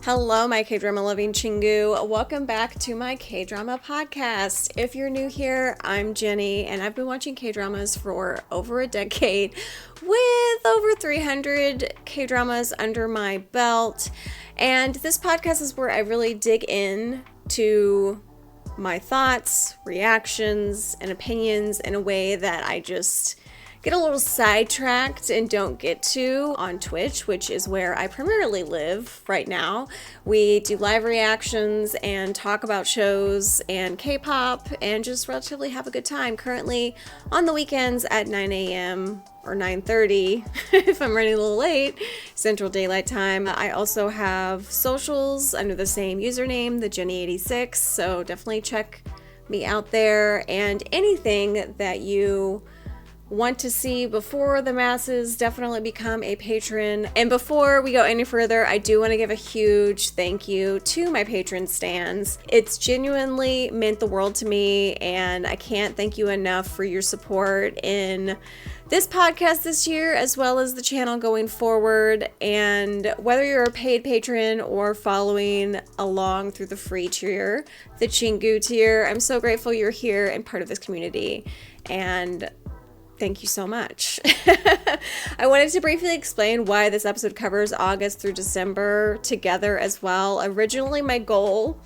Hello, my K-drama loving Chingu. Welcome back to my K-drama podcast. If you're new here, I'm Jenny, and I've been watching K-dramas for over a decade with over 300 K-dramas under my belt. And this podcast is where I really dig in to my thoughts, reactions, and opinions in a way that I just get a little sidetracked and don't get to on Twitch, which is where I primarily live right now. We do live reactions and talk about shows and K-pop and just relatively have a good time. Currently on the weekends at 9 a.m. or 9:30 if I'm running a little late, Central Daylight Time. I also have socials under the same username, the Genie86, so definitely check me out there, and anything that you want to see before the masses, definitely become a patron. And before we go any further, I do want to give a huge thank you to my patron stans. It's genuinely meant the world to me, and I can't thank you enough for your support in this podcast this year, as well as the channel going forward. And whether you're a paid patron or following along through the free tier, the Chingu tier, I'm so grateful you're here and part of this community. And thank you so much. I wanted to briefly explain why this episode covers August through December together as well. Originally, my goal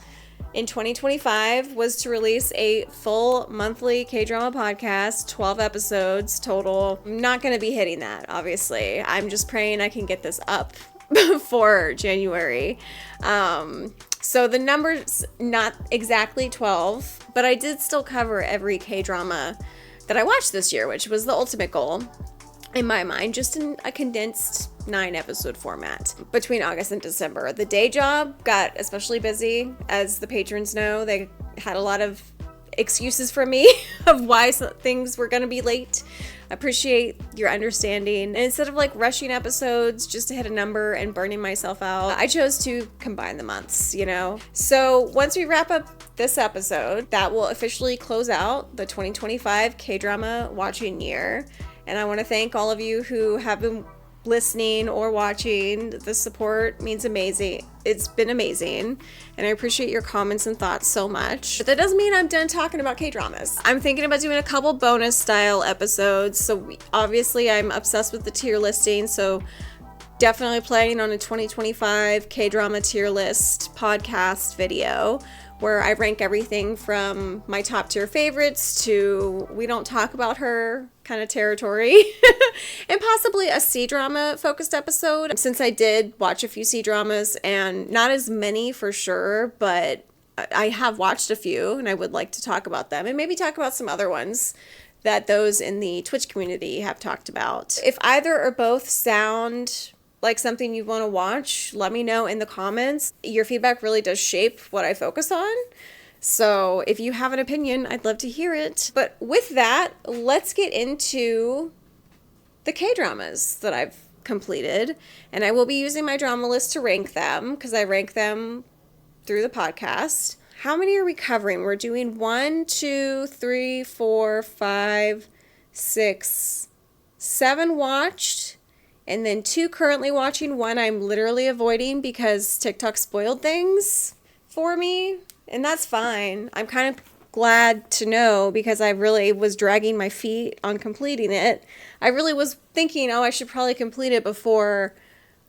in 2025 was to release a full monthly K-drama podcast, 12 episodes total. I'm not going to be hitting that, obviously. I'm just praying I can get this up before January. So the number's not exactly 12, but I did still cover every K-drama that I watched this year, which was the ultimate goal in my mind, just in a condensed 9-episode format between August and December. The day job got especially busy, as the patrons know. They had a lot of excuses from me of why things were going to be late. I appreciate your understanding. And instead of rushing episodes just to hit a number and burning myself out, I chose to combine the months, So once we wrap up this episode, that will officially close out the 2025 K-drama watching year. And I want to thank all of you who have been listening or watching. The support means amazing. It's been amazing, and I appreciate your comments and thoughts so much. But that doesn't mean I'm done talking about K-dramas. I'm thinking about doing a couple bonus style episodes. So obviously I'm obsessed with the tier listing, so definitely planning on a 2025 K-drama tier list podcast video where I rank everything from my top tier favorites to we don't talk about her kind of territory, and possibly a C-drama focused episode, since I did watch a few C-dramas, and not as many for sure, but I have watched a few and I would like to talk about them and maybe talk about some other ones that those in the Twitch community have talked about. If either or both sound like something you want to watch, let me know in the comments. Your feedback really does shape what I focus on. So if you have an opinion, I'd love to hear it. But with that, let's get into the K-dramas that I've completed. And I will be using my drama list to rank them, because I rank them through the podcast. How many are we covering? We're doing 1, 2, 3, 4, 5, 6, 7 watched. And then 2 currently watching. 1 I'm literally avoiding because TikTok spoiled things for me. And that's fine. I'm kind of glad to know, because I really was dragging my feet on completing it. I really was thinking, I should probably complete it before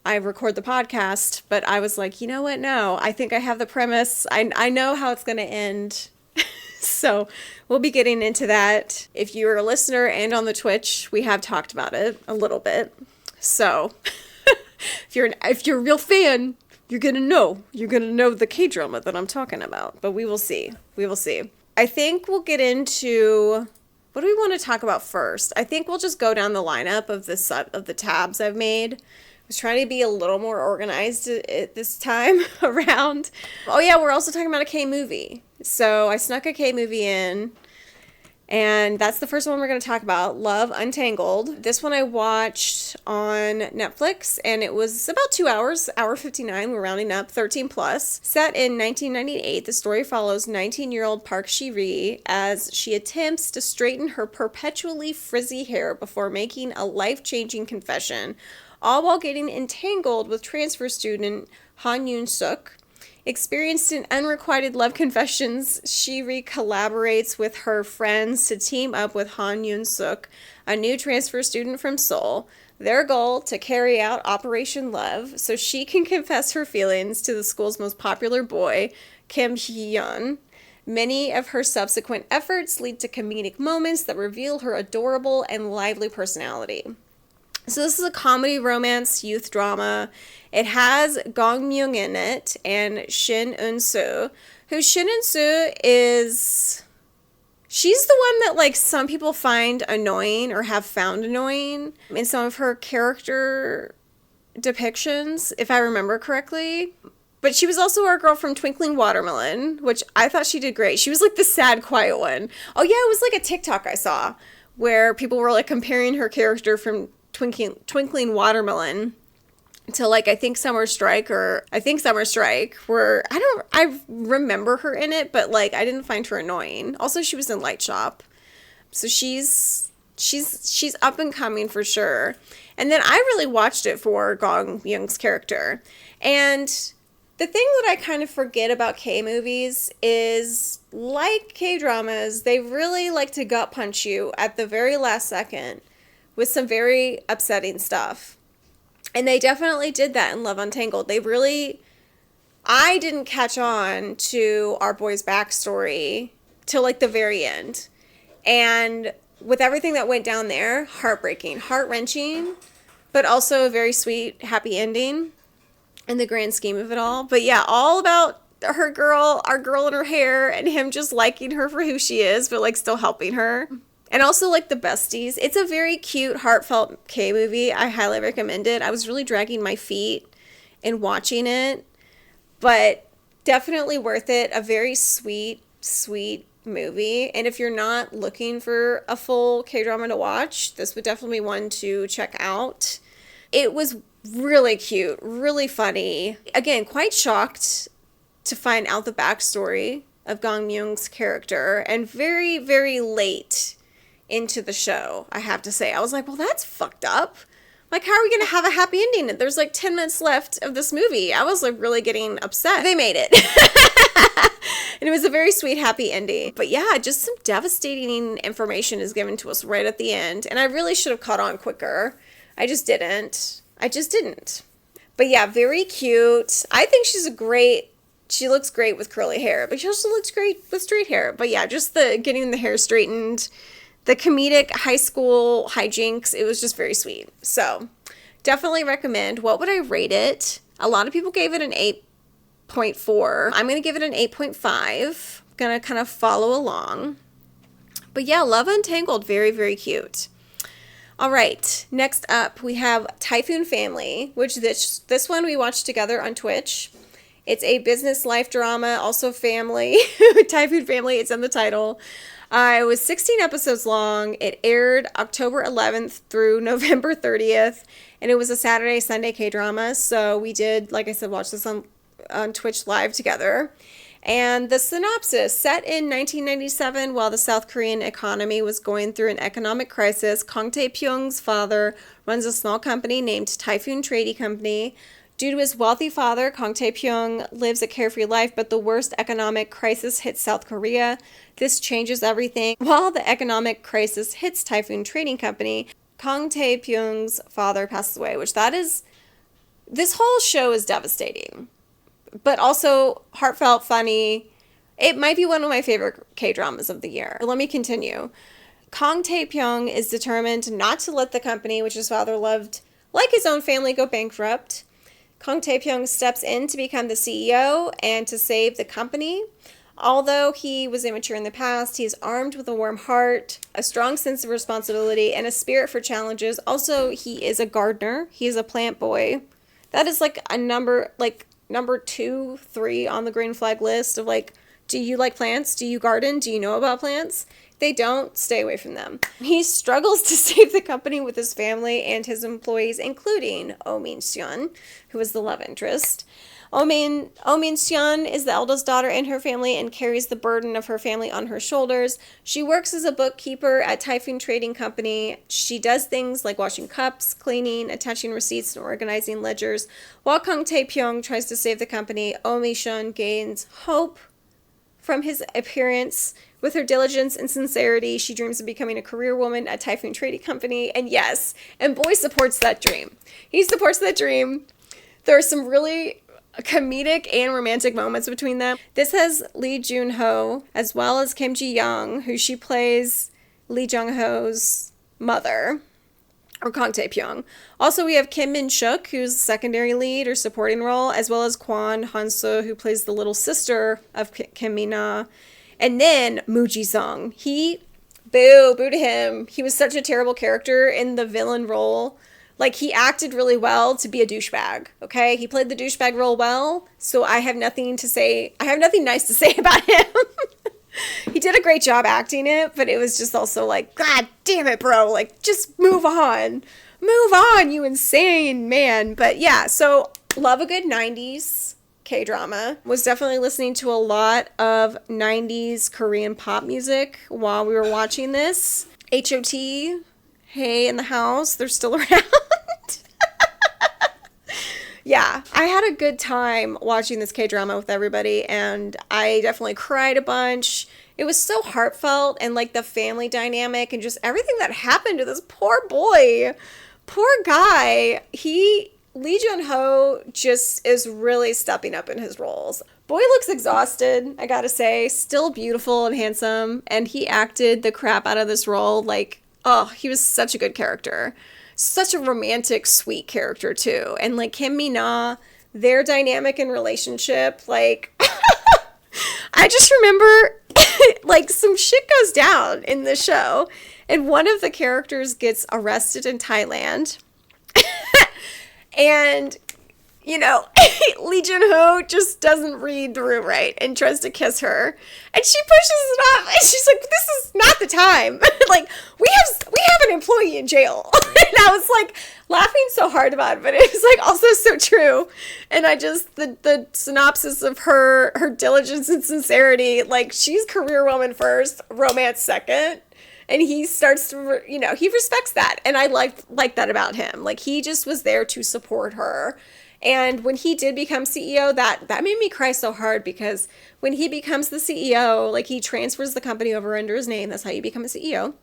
I record the podcast. But I was like, you know what? No, I think I have the premise. I know how it's going to end. So we'll be getting into that. If you're a listener and on the Twitch, we have talked about it a little bit. So if you're a real fan, you're going to know the K-drama that I'm talking about. But we will see. I think we'll get into, what do we want to talk about first? I think we'll just go down the lineup of the tabs I've made. I was trying to be a little more organized at this time around. Oh yeah, we're also talking about a K-movie. So I snuck a K-movie in. And that's the first one we're going to talk about, Love, Untangled. This one I watched on Netflix, and it was about 2 hours, hour 59, we're rounding up, 13 plus. Set in 1998, the story follows 19-year-old Park Shi-ri as she attempts to straighten her perpetually frizzy hair before making a life-changing confession, all while getting entangled with transfer student Han Yoon-suk. Experienced in unrequited love confessions, Shiri collaborates with her friends to team up with Han Yoon-suk, a new transfer student from Seoul. Their goal, to carry out Operation Love so she can confess her feelings to the school's most popular boy, Kim Hee-yeon. Many of her subsequent efforts lead to comedic moments that reveal her adorable and lively personality. So this is a comedy, romance, youth drama. It has Gong Myung in it and Shin Eun-soo, who Shin Eun-soo is... She's the one that, like, some people find annoying or have found annoying in some of her character depictions, if I remember correctly. But she was also our girl from Twinkling Watermelon, which I thought she did great. She was, like, the sad, quiet one. Oh, yeah, it was, like, a TikTok I saw where people were, like, comparing her character from Twinkling Watermelon to, like, I think Summer Strike, where I remember her in it, but, like, I didn't find her annoying. Also, she was in Light Shop. So she's up and coming for sure. And then I really watched it for Gong Myung's character. And the thing that I kind of forget about K-movies is, like K-dramas, they really like to gut punch you at the very last second with some very upsetting stuff. And they definitely did that in Love Untangled. I didn't catch on to our boy's backstory till, like, the very end. And with everything that went down there, heartbreaking, heart-wrenching, but also a very sweet, happy ending in the grand scheme of it all. But yeah, all about our girl in her hair, and him just liking her for who she is, but, like, still helping her. And also, like, the besties. It's a very cute, heartfelt K-movie. I highly recommend it. I was really dragging my feet in watching it, but definitely worth it. A very sweet, sweet movie. And if you're not looking for a full K-drama to watch, this would definitely be one to check out. It was really cute, really funny. Again, quite shocked to find out the backstory of Gong Myung's character, and very, very late into the show, I have to say. I was like, well, that's fucked up. Like, how are we going to have a happy ending? There's, like, 10 minutes left of this movie. I was, like, really getting upset. They made it. And it was a very sweet, happy ending. But yeah, just some devastating information is given to us right at the end. And I really should have caught on quicker. I just didn't. But yeah, very cute. I think she looks great with curly hair, but she also looks great with straight hair. But yeah, just getting the hair straightened, the comedic high school hijinks, it was just very sweet. So definitely recommend. What would I rate it? A lot of people gave it an 8.4. I'm going to give it an 8.5. Going to kind of follow along. But yeah, Love Untangled, very, very cute. All right, next up we have Typhoon Family, which this one we watched together on Twitch. It's a business life drama, also family. Typhoon Family, it's in the title. It was 16 episodes long. It aired October 11th through November 30th, and it was a Saturday, Sunday K-drama. So we did, like I said, watch this on Twitch live together. And the synopsis: set in 1997, while the South Korean economy was going through an economic crisis, Kang Tae-pyong's father runs a small company named Typhoon Trading Company. Due to his wealthy father, Kang Tae-pyong lives a carefree life, but the worst economic crisis hits South Korea. This changes everything. While the economic crisis hits Typhoon Trading Company, Kang Tae-pyong's father passes away, this whole show is devastating, but also heartfelt, funny. It might be one of my favorite K-dramas of the year. Let me continue. Kang Tae-pyong is determined not to let the company, which his father loved, like his own family, go bankrupt. Kang Tae-pyong steps in to become the CEO and to save the company. Although he was immature in the past, he is armed with a warm heart, a strong sense of responsibility, and a spirit for challenges. Also, he is a gardener. He is a plant boy. That is like a number 2, 3 on the green flag list of, like, do you like plants? Do you garden? Do you know about plants? they don't, stay away from them. He struggles to save the company with his family and his employees, including Oh Min-seon, who is the love interest. Oh Min-seon is the eldest daughter in her family and carries the burden of her family on her shoulders. She works as a bookkeeper at Typhoon Trading Company. She does things like washing cups, cleaning, attaching receipts, and organizing ledgers. While Kang Tae-pyong tries to save the company, Oh Mi-seon gains hope from his appearance. With her diligence and sincerity, she dreams of becoming a career woman at Typhoon Trading Company. And yes, and boy supports that dream. He supports that dream. There are some really comedic and romantic moments between them. This has Lee Jun-ho as well as Kim Ji-young, who she plays Lee Jung-ho's mother, or Kang Tae-pyong. Also, we have Kim Min-suk, who's the secondary lead or supporting role, as well as Kwon Han-soo, who plays the little sister of Kim Min-na. And then Moo Ji-sung. Boo to him. He was such a terrible character in the villain role. Like, he acted really well to be a douchebag, okay? He played the douchebag role well, so I have nothing nice to say about him. He did a great job acting it, but it was just also like, God damn it, bro. Like, just move on. Move on, you insane man. But yeah, so love a good 90s K-drama. Was definitely listening to a lot of 90s Korean pop music while we were watching this. H.O.T., Hey in the House, they're still around. Yeah, I had a good time watching this K-drama with everybody, and I definitely cried a bunch. It was so heartfelt, and like the family dynamic and just everything that happened to this poor boy. Poor guy. Lee Jun-ho just is really stepping up in his roles. Boy looks exhausted, I gotta say. Still beautiful and handsome, and he acted the crap out of this role. Like, oh, he was such a good character. Such a romantic, sweet character, too. And, like, Kim Min-na, their dynamic and relationship, like, I just remember, like, some shit goes down in the show. And one of the characters gets arrested in Thailand. And, you know, Lee Jun-ho just doesn't read the room right and tries to kiss her. And she pushes it off. And she's like, this is not the time. Like, we have an employee in jail. And I was like laughing so hard about it, but it was like also so true. And I just, the synopsis of her diligence and sincerity, like, she's career woman first, romance second. And he starts to, he respects that. And I like that about him. Like, he just was there to support her. And when he did become CEO, that made me cry so hard, because when he becomes the CEO, like, he transfers the company over under his name. That's how you become a CEO.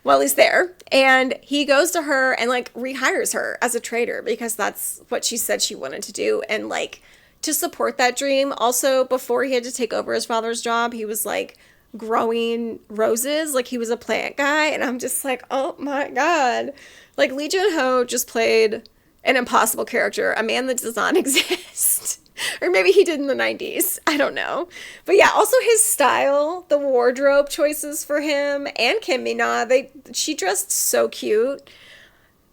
While he's there. And he goes to her and, like, rehires her as a trader, because that's what she said she wanted to do. And, like, to support that dream. Also, before he had to take over his father's job, he was, like, growing roses. Like, he was a plant guy. And I'm just like, oh my God. Like, Lee Jun-ho just played an impossible character, a man that does not exist. Or maybe he did in the 90s. I don't know. But yeah, also his style, the wardrobe choices for him, and Kim Min-na, she dressed so cute.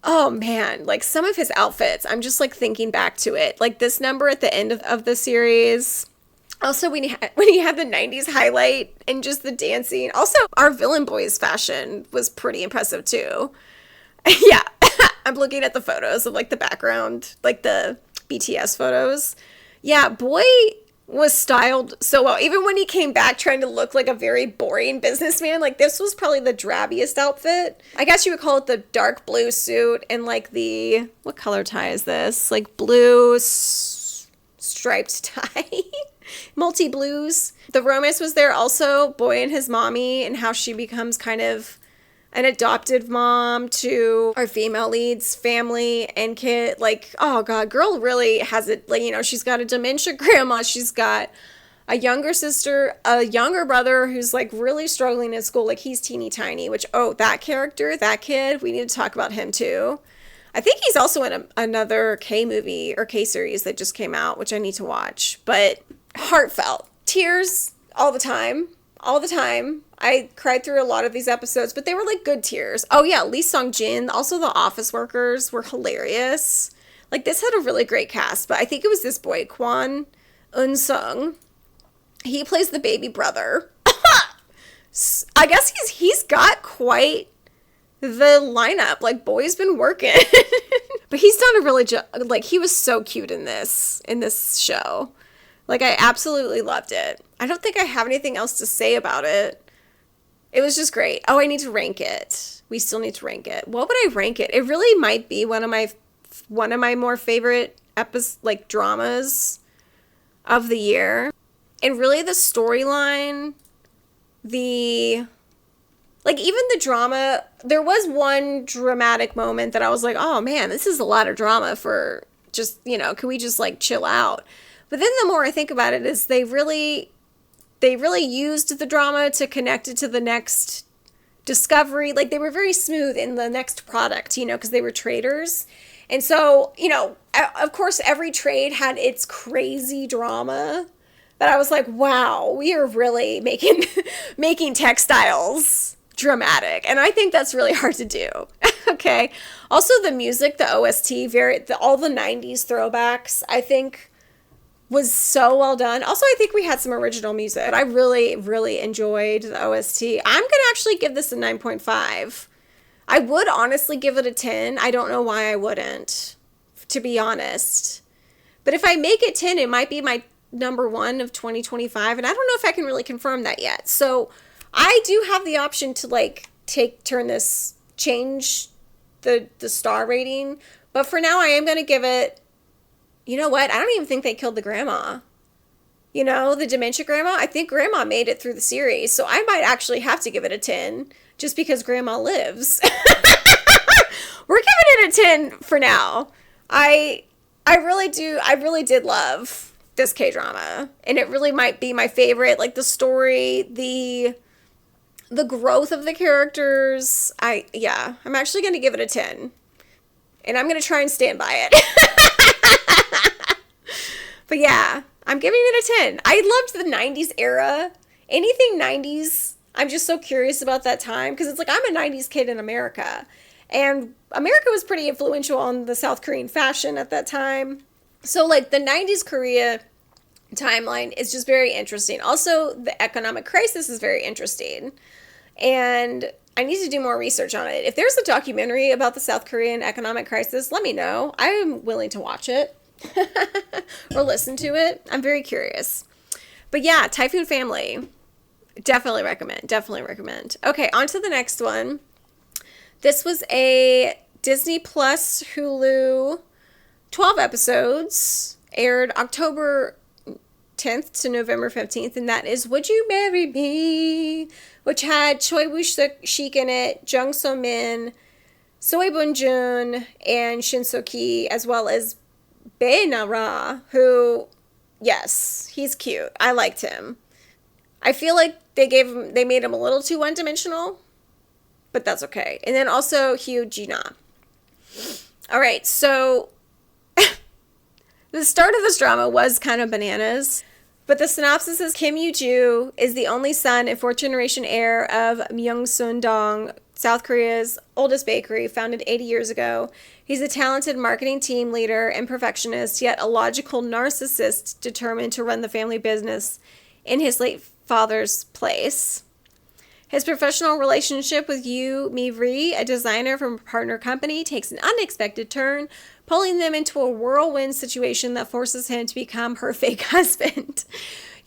Oh man, like, some of his outfits, I'm just like thinking back to it. Like, this number at the end of the series. Also, when he had the 90s highlight and just the dancing. Also, our villain boy's fashion was pretty impressive too. Yeah, I'm looking at the photos of, like, the background, like the BTS photos. Yeah, boy was styled so well. Even when he came back trying to look like a very boring businessman, like, this was probably the drabbiest outfit. I guess you would call it the dark blue suit and, like, what color tie is this? Like, blue striped tie. Multi-blues. The romance was there also. Boy and his mommy, and how she becomes kind of an adopted mom to our female lead's family and kid. Like, oh God, girl really has it. Like, she's got a dementia grandma. She's got a younger sister, a younger brother who's, like, really struggling at school. Like, he's teeny tiny, which, that character, that kid, we need to talk about him too. I think he's also in another K movie or K series that just came out, which I need to watch. But heartfelt. Tears all the time. All the time. I cried through a lot of these episodes, but they were, like, good tears. Oh yeah, Lee Sung-jin, also the office workers were hilarious. Like, this had a really great cast, but I think it was this boy, Kwon Un-sung. He plays the baby brother. I guess he's got quite the lineup. Like, boy's been working. But he's done a really like, he was so cute in this show. Like, I absolutely loved it. I don't think I have anything else to say about it. It was just great. Oh, I need to rank it. We still need to rank it. What would I rank it? It really might be one of my more favorite dramas of the year. And really the storyline, even the drama, there was one dramatic moment that I was like, oh man, this is a lot of drama for just, can we just like chill out? But then the more I think about it is they really used the drama to connect it to the next discovery. Like, they were very smooth in the next product, because they were traders. And so, of course, every trade had its crazy drama that I was like, wow, we are really making textiles dramatic. And I think that's really hard to do. Okay. Also, the music, the OST, all the 90s throwbacks, I think was so well done. Also, I think we had some original music. I really, really enjoyed the OST. I'm going to actually give this a 9.5. I would honestly give it a 10. I don't know why I wouldn't, to be honest. But if I make it 10, it might be my number one of 2025. And I don't know if I can really confirm that yet. So I do have the option to change the star rating. But for now, I am going to give it, you know what? I don't even think they killed the grandma. The dementia grandma. I think grandma made it through the series. So I might actually have to give it a 10 just because grandma lives. We're giving it a 10 for now. I really do. I really did love this K-drama. And it really might be my favorite. Like, the story, the growth of the characters. I'm actually going to give it a 10. And I'm going to try and stand by it. But yeah, I'm giving it a 10. I loved the 90s era. Anything 90s, I'm just so curious about that time. Because it's like, I'm a 90s kid in America. And America was pretty influential on the South Korean fashion at that time. So, like, the 90s Korea timeline is just very interesting. Also, the economic crisis is very interesting. And I need to do more research on it. If there's a documentary about the South Korean economic crisis, let me know. I am willing to watch it. Or listen to it. I'm very curious. But yeah, Typhoon Family. Definitely recommend. Okay, on to the next one. This was a Disney Plus Hulu 12 episodes, aired October 10th to November 15th, and that is Would You Marry Me? Which had Choi Woo-shik in it, Jung So-min, Seo Bun-joon, and Shin So-ki, as well as Bae Na-ra, who, yes, he's cute. I liked him. I feel like they made him a little too one-dimensional, but that's okay. And then also Hugh Ji-na. All right, so the start of this drama was kind of bananas, but the synopsis is Kim Yoo-ju is the only son and fourth-generation heir of Myeongsun-dong, South Korea's oldest bakery, founded 80 years ago. He's a talented marketing team leader and perfectionist, yet a logical narcissist determined to run the family business in his late father's place. His professional relationship with Yoo Mi-ri, a designer from a partner company, takes an unexpected turn, pulling them into a whirlwind situation that forces him to become her fake husband.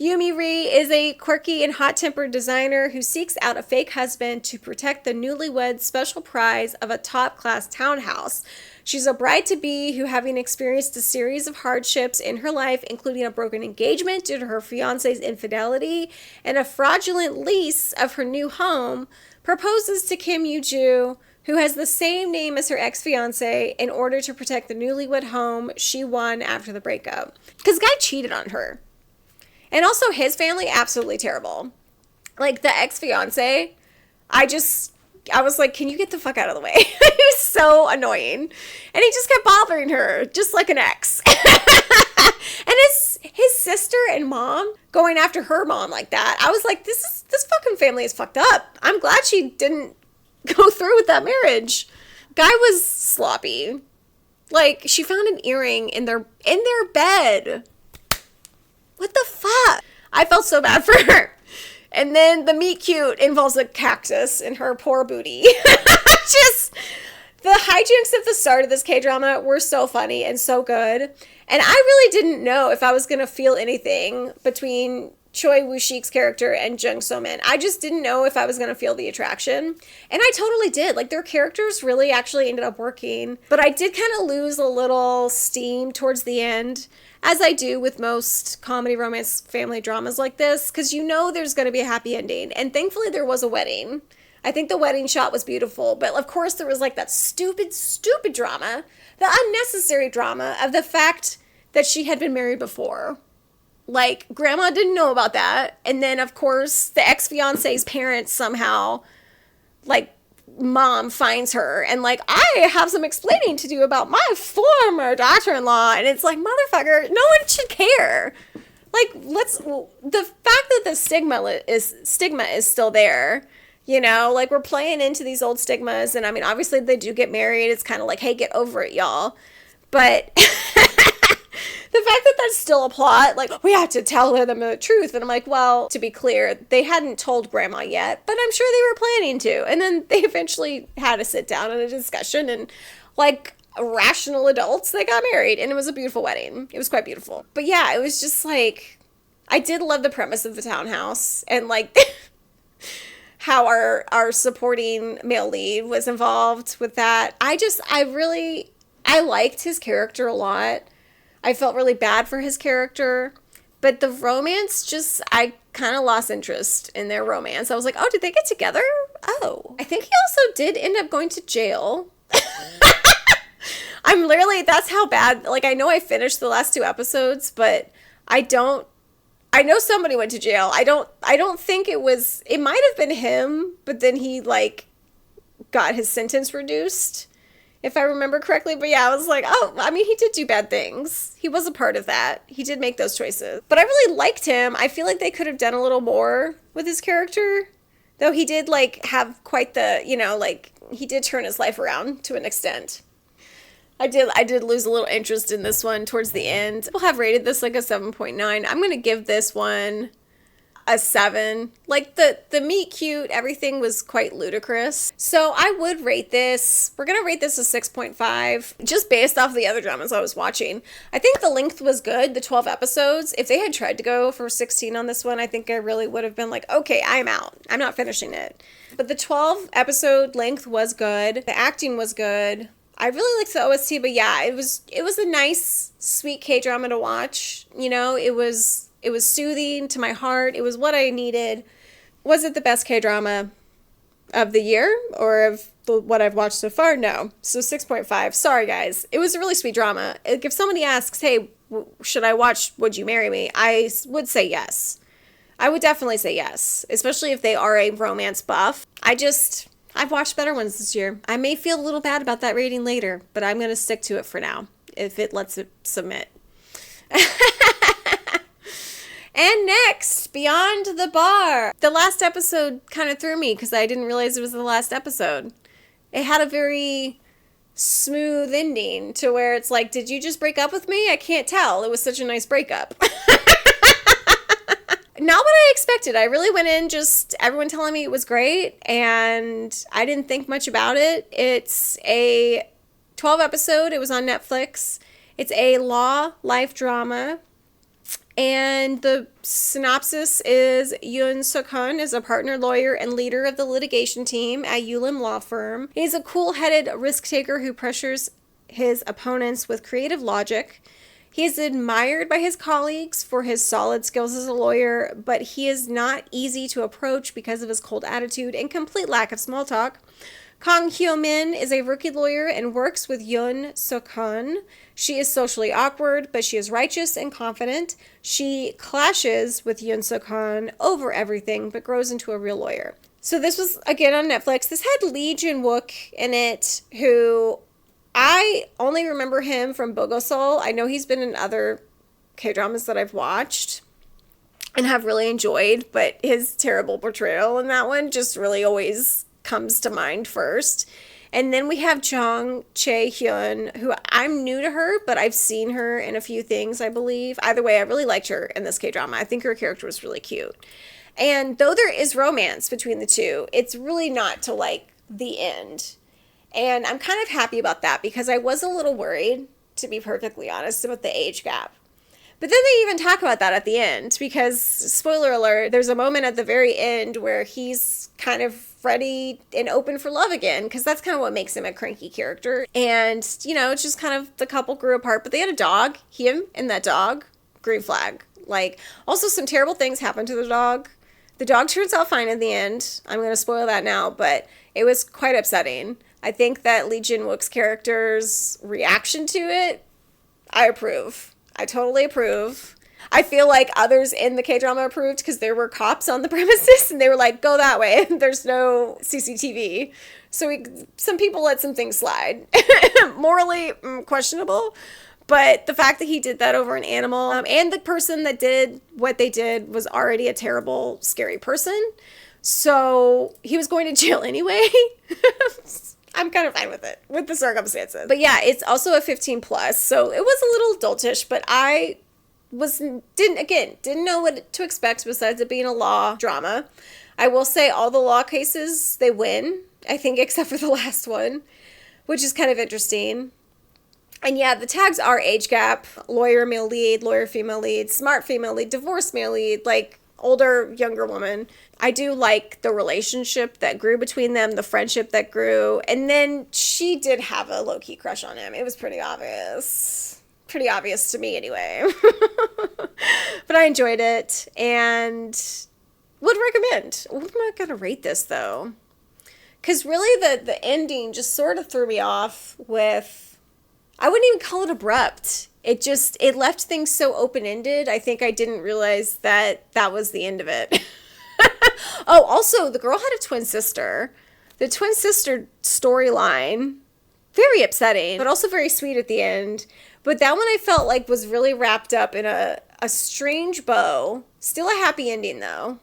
Yoo Mi-ri is a quirky and hot-tempered designer who seeks out a fake husband to protect the newlywed special prize of a top-class townhouse. She's a bride-to-be who, having experienced a series of hardships in her life, including a broken engagement due to her fiancé's infidelity and a fraudulent lease of her new home, proposes to Kim Yoo-ju, who has the same name as her ex-fiancé, in order to protect the newlywed home she won after the breakup. Because guy cheated on her. And also his family, absolutely terrible. Like, the ex-fiancé, I was like, can you get the fuck out of the way? He was so annoying. And he just kept bothering her, just like an ex. And his sister and mom going after her mom like that. I was like, this fucking family is fucked up. I'm glad she didn't go through with that marriage. Guy was sloppy. Like, she found an earring in their bed. What the fuck? I felt so bad for her. And then the meet cute involves a cactus in her poor booty. Just the hijinks at the start of this K-drama were so funny and so good. And I really didn't know if I was going to feel anything between Choi Woo-shik's character and Jung So-min. I just didn't know if I was going to feel the attraction. And I totally did. Like, their characters really actually ended up working. But I did kind of lose a little steam towards the end, as I do with most comedy, romance, family dramas like this, because you know there's going to be a happy ending. And thankfully there was a wedding. I think the wedding shot was beautiful. But of course there was like that stupid drama, the unnecessary drama of the fact that she had been married before. Like, grandma didn't know about that. And then, of course, the ex-fiance's parents somehow, like, mom finds her. And, like, I have some explaining to do about my former daughter-in-law. And it's like, motherfucker, no one should care. Like, the fact that the stigma is still there, you know? Like, we're playing into these old stigmas. And, I mean, obviously, they do get married. It's kind of like, hey, get over it, y'all. But... the fact that that's still a plot, like, we have to tell them the truth. And I'm like, well, to be clear, they hadn't told grandma yet, but I'm sure they were planning to. And then they eventually had a sit down and a discussion, and like rational adults, they got married, and it was a beautiful wedding. It was quite beautiful. But yeah, it was just like, I did love the premise of the townhouse, and like how our supporting male lead was involved with that. I liked his character a lot. I felt really bad for his character, but the romance I kind of lost interest in their romance. I was like, oh, did they get together? Oh, I think he also did end up going to jail. That's how bad, like, I know I finished the last 2 episodes, but I know somebody went to jail. I don't think it might have been him, but then he, like, got his sentence reduced, if I remember correctly. But yeah, I was like, oh, I mean, he did do bad things. He was a part of that. He did make those choices. But I really liked him. I feel like they could have done a little more with his character. Though he did, like, have quite the, you know, like, he did turn his life around to an extent. I did lose a little interest in this one towards the end. People have rated this like a 7.9. I'm going to give this one a 7. Like, the meet cute, everything was quite ludicrous. So I would rate this, we're going to rate this a 6.5, just based off the other dramas I was watching. I think the length was good, the 12 episodes. If they had tried to go for 16 on this one, I think I really would have been like, okay, I'm out. I'm not finishing it. But the 12 episode length was good. The acting was good. I really liked the OST, but yeah, it was a nice, sweet K-drama to watch. You know, it was soothing to my heart. It was what I needed. Was it the best K-drama of the year or of what I've watched so far? No. So 6.5. Sorry, guys. It was a really sweet drama. If somebody asks, hey, should I watch Would You Marry Me? I would say yes. I would definitely say yes, especially if they are a romance buff. I've watched better ones this year. I may feel a little bad about that rating later, but I'm going to stick to it for now, if it lets it submit. And next, Beyond the Bar. The last episode kind of threw me because I didn't realize it was the last episode. It had a very smooth ending to where it's like, did you just break up with me? I can't tell. It was such a nice breakup. Not what I expected. I really went in just everyone telling me it was great, and I didn't think much about it. It's a 12 episode. It was on Netflix. It's a law life drama. And the synopsis is Yoon Suk-hun is a partner lawyer and leader of the litigation team at Yulim Law Firm. He's a cool-headed risk-taker who pressures his opponents with creative logic. He is admired by his colleagues for his solid skills as a lawyer, but he is not easy to approach because of his cold attitude and complete lack of small talk. Kang Hyo-min is a rookie lawyer and works with Yoon Suk-hun. She is socially awkward, but she is righteous and confident. She clashes with Yoon Suk-hun over everything, but grows into a real lawyer. So this was, again, on Netflix. This had Lee Jin-wook in it, who I only remember him from Bogosol. I know he's been in other K-dramas that I've watched and have really enjoyed, but his terrible portrayal in that one just really always comes to mind first. And then we have Jong Chae-hyun, who I'm new to her, but I've seen her in a few things, I believe. Either way, I really liked her in this K-drama. I think her character was really cute. And though there is romance between the two, it's really not till like the end. And I'm kind of happy about that because I was a little worried, to be perfectly honest, about the age gap. But then they even talk about that at the end because, spoiler alert, there's a moment at the very end where he's kind of ready and open for love again because that's kind of what makes him a cranky character. And, you know, it's just kind of the couple grew apart, but they had a dog, him and that dog, green flag. Like, also some terrible things happened to the dog. The dog turns out fine in the end. I'm going to spoil that now, but it was quite upsetting. I think that Lee Jin-wook's character's reaction to it, I approve. I totally approve. I feel like others in the K-drama approved because there were cops on the premises and they were like, go that way. There's no CCTV. So some people let some things slide. Morally questionable. But the fact that he did that over an animal and the person that did what they did was already a terrible, scary person. So he was going to jail anyway. I'm kind of fine with it, with the circumstances. But yeah, it's also a 15 plus, so it was a little doltish, but I didn't know what to expect besides it being a law drama. I will say all the law cases, they win, I think, except for the last one, which is kind of interesting. And yeah, the tags are age gap, lawyer male lead, lawyer female lead, smart female lead, divorced male lead, like older, younger woman. I do like the relationship that grew between them, the friendship that grew. And then she did have a low-key crush on him. It was pretty obvious. Pretty obvious to me anyway. But I enjoyed it and would recommend. What am I going to rate this though? Because really the ending just sort of threw me off with, I wouldn't even call it abrupt. It left things so open-ended. I think I didn't realize that was the end of it. Oh, also, the girl had a twin sister. The twin sister storyline, very upsetting, but also very sweet at the end. But that one I felt like was really wrapped up in a strange bow. Still a happy ending, though.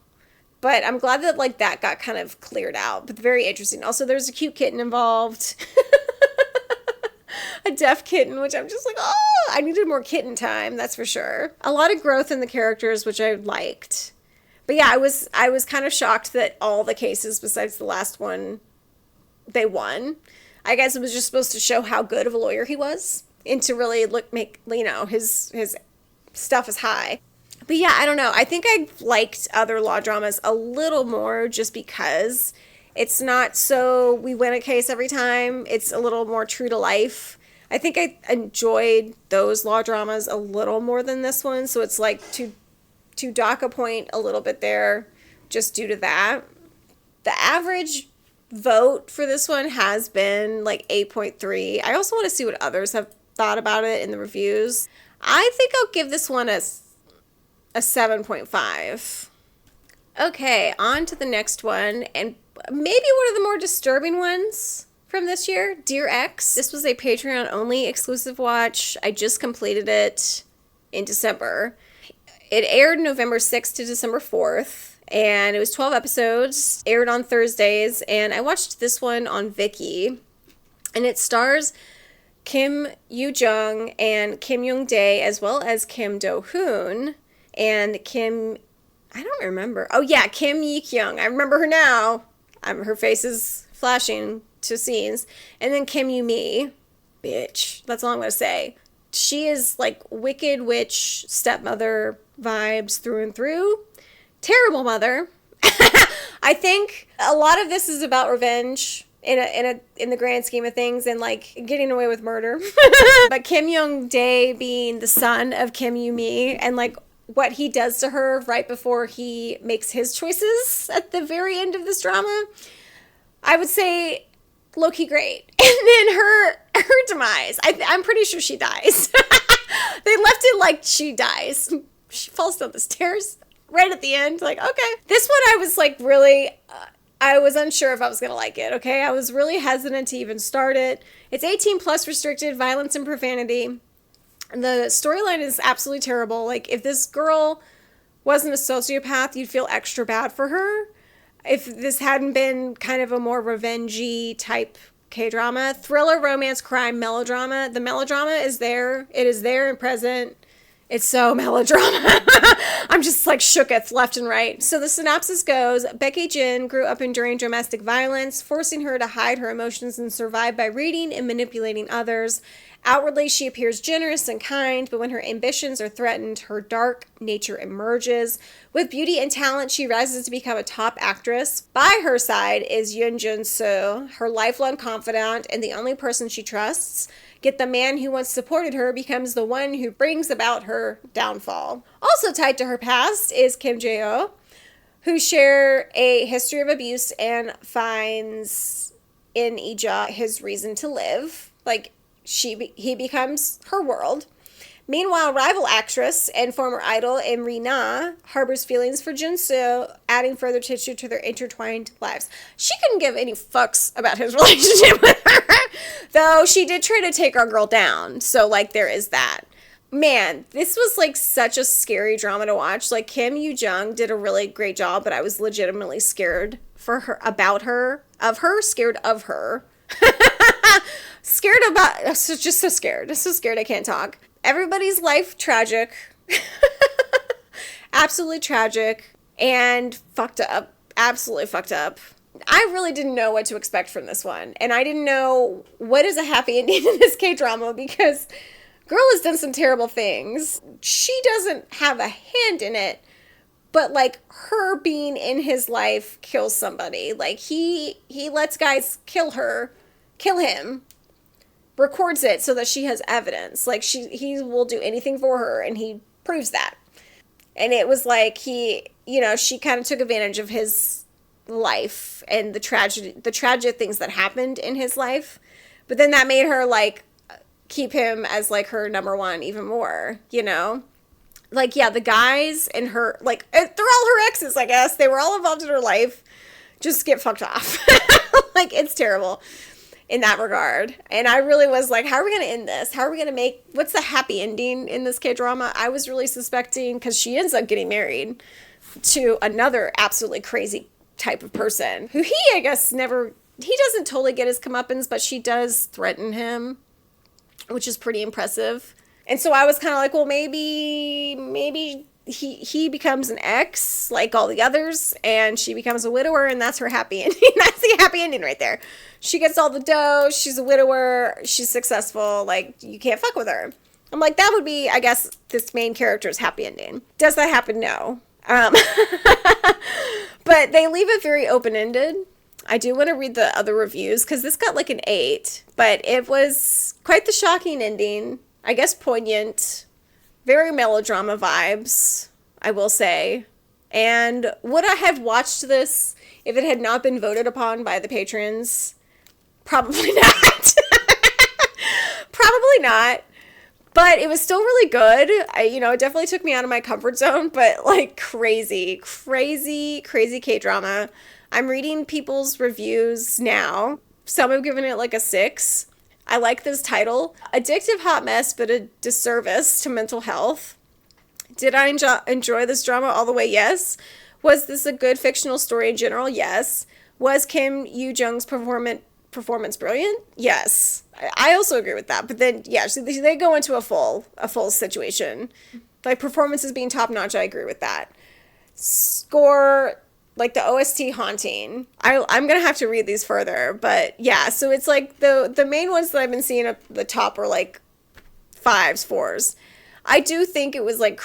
But I'm glad that, like, that got kind of cleared out. But very interesting. Also, there's a cute kitten involved. A deaf kitten, which I'm just like, oh, I needed more kitten time, that's for sure. A lot of growth in the characters, which I liked. But yeah, I was kind of shocked that all the cases besides the last one, they won. I guess it was just supposed to show how good of a lawyer he was and to really make, you know, his stuff is high. But yeah, I don't know. I think I liked other law dramas a little more just because it's not so we win a case every time. It's a little more true to life. I think I enjoyed those law dramas a little more than this one. So it's like to dock a point a little bit there just due to that. The average vote for this one has been like 8.3. I also want to see what others have thought about it in the reviews. I think I'll give this one a 7.5. Okay, on to the next one, and maybe one of the more disturbing ones from this year, Dear X. This was a Patreon-only exclusive watch. I just completed it in December. It aired November 6th to December 4th, and it was 12 episodes, aired on Thursdays, and I watched this one on Viki, and it stars Kim Yoo-jung and Kim Young-dae, as well as Kim Do-hoon, and Kim, I don't remember. Oh yeah, Kim Yi-kyung. I remember her now. Her face is flashing to scenes. And then Kim Yoo-mi, bitch. That's all I'm going to say. She is like Wicked Witch stepmother vibes through and through. Terrible mother. I think a lot of this is about revenge in the grand scheme of things and like getting away with murder. But Kim Young-dae being the son of Kim Yoo-mi and like what he does to her right before he makes his choices at the very end of this drama, I would say low-key great. And then her demise, I'm pretty sure she dies. They left it like she dies. She falls down the stairs right at the end. Like, okay. This one I was like really, I was unsure if I was going to like it, okay? I was really hesitant to even start it. It's 18 plus restricted, violence and profanity. The storyline is absolutely terrible. Like, if this girl wasn't a sociopath, you'd feel extra bad for her. If this hadn't been kind of a more revenge-y type K-drama, thriller, romance, crime, melodrama. The melodrama is there. It is there and present. It's so melodrama. I'm just like shooketh left and right. So the synopsis goes, Becky Jin grew up enduring domestic violence, forcing her to hide her emotions and survive by reading and manipulating others. Outwardly, she appears generous and kind, but when her ambitions are threatened, her dark nature emerges. With beauty and talent, she rises to become a top actress. By her side is Yoon Jun-soo, her lifelong confidant and the only person she trusts. Yet the man who once supported her becomes the one who brings about her downfall. Also tied to her past is Kim Jae-ho, who share a history of abuse and finds in Ija his reason to live. Like, he becomes her world. Meanwhile, rival actress and former idol Imri Na harbors feelings for Jin-soo, adding further tissue to their intertwined lives. She couldn't give any fucks about his relationship with her, though she did try to take our girl down. So, like, there is that. Man, this was, like, such a scary drama to watch. Like, Kim Yoo-jung did a really great job, but I was legitimately scared for her, scared of her. Scared about, just so scared. So scared I can't talk. Everybody's life tragic. Absolutely tragic. And fucked up. Absolutely fucked up. I really didn't know what to expect from this one. And I didn't know what is a happy ending in this K-drama because girl has done some terrible things. She doesn't have a hand in it. But, like, her being in his life kills somebody. Like, he lets guys kill him. Records it so that she has evidence. Like, he will do anything for her, and he proves that. And it was like she kind of took advantage of his life and the tragic things that happened in his life. But then that made her, like, keep him as, like, her number one even more, you know? Like, yeah, the guys and her, like, they're all her exes, I guess. They were all involved in her life. Just get fucked off. Like, it's terrible in that regard. And I really was like, how are we going to end this? How are we going to what's the happy ending in this K-drama? I was really suspecting, because she ends up getting married to another absolutely crazy type of person who I guess he doesn't totally get his comeuppance, but she does threaten him, which is pretty impressive. And so I was kind of like, well, maybe he becomes an ex like all the others, and she becomes a widower, and that's her happy ending. That's the happy ending right there. She gets all the dough. She's a widower. She's successful. Like, you can't fuck with her. I'm like, that would be, I guess, this main character's happy ending. Does that happen? No. But they leave it very open-ended. I do want to read the other reviews, because this got like an 8, but it was quite the shocking ending. I guess poignant, very melodrama vibes, I will say. And would I have watched this if it had not been voted upon by the patrons? Probably not. Probably not. But it was still really good. It definitely took me out of my comfort zone, but like crazy K-drama. I'm reading people's reviews now. Some have given it like a 6. I like this title. Addictive hot mess, but a disservice to mental health. Did I enjoy this drama all the way? Yes. Was this a good fictional story in general? Yes. Was Kim Yoo-jung's performance brilliant? Yes. I also agree with that. But then, yeah, they go into a full situation. Like, performances being top-notch, I agree with that. Score, like the OST haunting. I'm going to have to read these further, but yeah, so it's like the main ones that I've been seeing at the top are like 5s, 4s. I do think it was like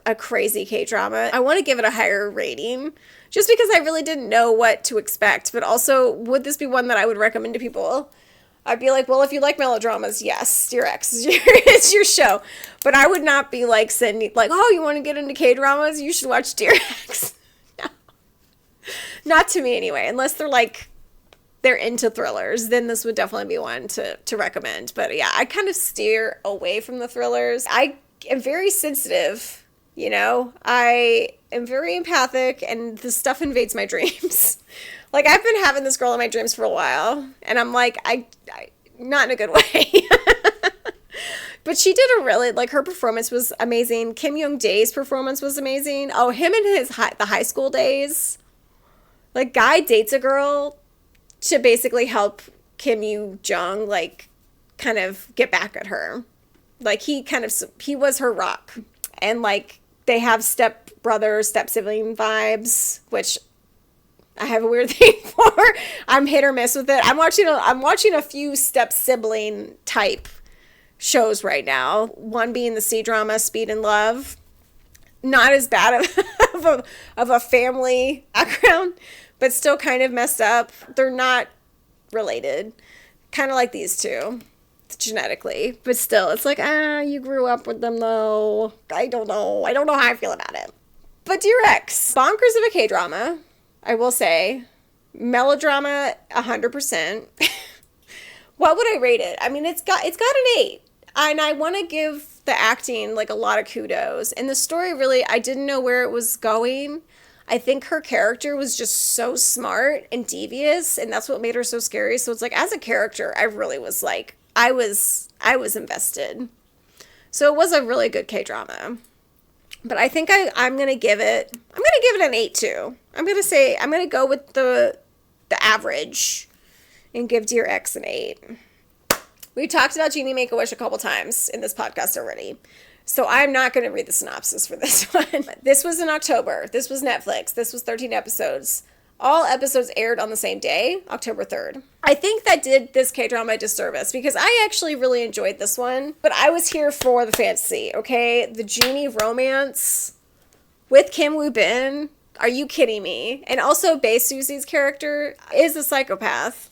a crazy K-drama. I want to give it a higher rating just because I really didn't know what to expect, but also would this be one that I would recommend to people? I'd be like, well, if you like melodramas, yes, Dear X it's your show. But I would not be like sending like, oh, you want to get into K-dramas? You should watch Dear X. Not to me anyway, unless they're into thrillers, then this would definitely be one to recommend. But yeah, I kind of steer away from the thrillers. I am very sensitive, I am very empathic, and this stuff invades my dreams. Like, I've been having this girl in my dreams for a while, and I'm like, I not in a good way. But she did her performance was amazing. Kim Young-dae's performance was amazing. Oh, him in the high school days. Like, guy dates a girl to basically help Kim Yoo-jung, like, kind of get back at her. Like, he was her rock. And like they have step brother, step sibling vibes, which I have a weird thing for. I'm hit or miss with it. I'm watching a few step sibling type shows right now. One being the C-drama Speed and Love. Not as bad of a family background, but still kind of messed up. They're not related. Kind of like these two genetically, but still it's like, you grew up with them though. I don't know how I feel about it. But Dear Ex, bonkers of a K-drama, I will say. Melodrama 100%. What would I rate it? I mean, it's got an 8, and I want to give the acting like a lot of kudos, and the story really, I didn't know where it was going. I think her character was just so smart and devious, and that's what made her so scary. So it's like, as a character, I really was like, I was invested. So it was a really good K-drama. But I think I'm going to give it an 8 too. I'm going to go with the average and give Dear Ex an 8. We talked about Genie Make-A-Wish a couple times in this podcast already. So I'm not going to read the synopsis for this one. This was in October. This was Netflix. This was 13 episodes. All episodes aired on the same day, October 3rd. I think that did this K-drama a disservice because I actually really enjoyed this one. But I was here for the fantasy, okay? The Genie romance with Kim Woo Bin. Are you kidding me? And also Bae Susie's character is a psychopath.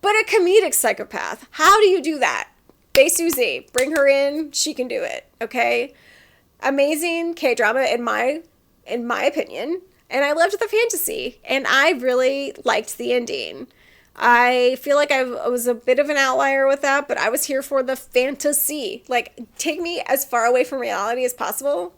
But a comedic psychopath. How do you do that? Bae Susie, bring her in. She can do it, okay? Amazing K-drama in my opinion. And I loved the fantasy. And I really liked the ending. I feel like I was a bit of an outlier with that, but I was here for the fantasy. Like, take me as far away from reality as possible.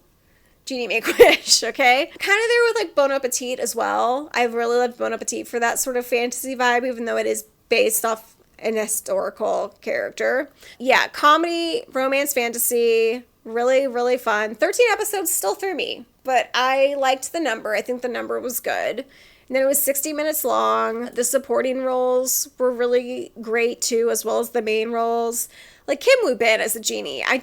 Genie Make-A-Wish, okay? Kind of there with, like, Bon Appetit as well. I really loved Bon Appetit for that sort of fantasy vibe, even though it is based off an historical character. Yeah, comedy, romance, fantasy, really, really fun. 13 episodes still threw me, but I liked the number. I think the number was good. And then it was 60 minutes long. The supporting roles were really great too, as well as the main roles. Like Kim Woo Bin as a Genie, I